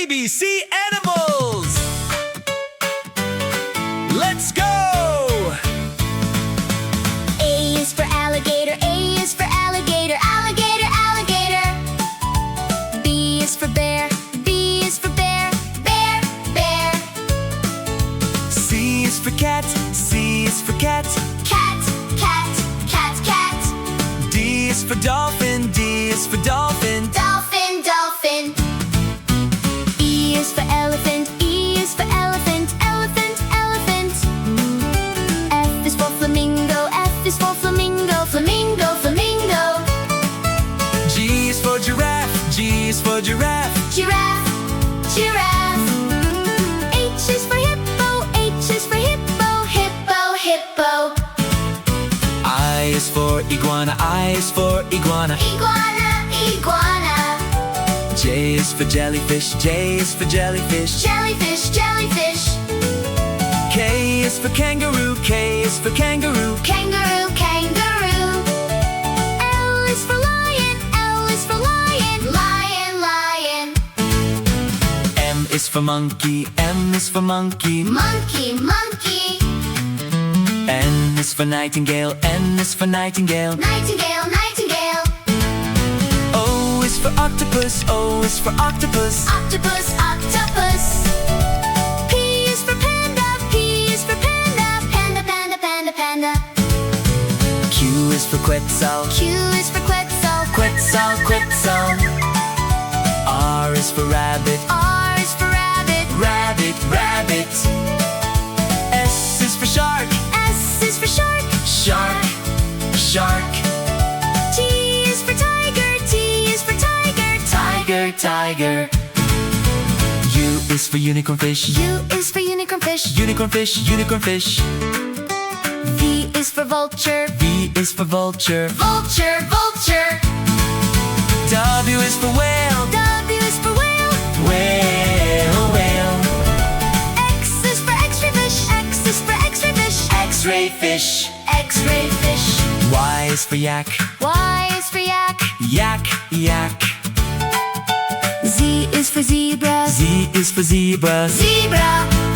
ABC Animals! Let's go! A is for alligator, A is for alligator, alligator, alligator. B is for bear, B is for bear, bear, bear. C is for cat, C is for cat, Cat, cat, cat, cat. D is for dolphin, D is for dolphin, Dolphin, dolphin. E is for elephant, E is for elephant, elephant, elephant. F is for flamingo, F is for flamingo, flamingo, flamingo. G is for giraffe, G is for giraffe, Giraffe, giraffe. H is for hippo, H is for hippo, hippo, hippo. I is for iguana, I is for iguana, Iguana, iguana. J is for jellyfish, J is for jellyfish, Jellyfish, jellyfish. K is for kangaroo, K is for kangaroo, Kangaroo, kangaroo. L is for lion, L is for lion, lion, lion. M is for monkey, M is for monkey, Monkey, monkey. N is for nightingale, N is for nightingale, Nightingale, nightingale. O is for octopus, O is for octopus, Octopus, octopus. P is for panda, P is for panda, panda, panda, panda, panda. Q is for quetzal, Q is for quetzal, quetzal, quetzal. R is for rabbit, R is for rabbit, rabbit, rabbit. S is for shark, S is for shark, shark, shark. T is for tiger, T is for tiger, Tiger, tiger. U is for unicorn fish, U is for unicorn fish, unicorn fish, unicorn fish. V is for vulture, V is for vulture, vulture, vulture. W is for whale, W is for whale, whale, whale. X is for x-ray fish, X is for x-ray fish, X-ray fish. X-ray fish. Y is for yak, Y is for yak, yak, yak. Z is for zebra, Z is for zebra, zebra.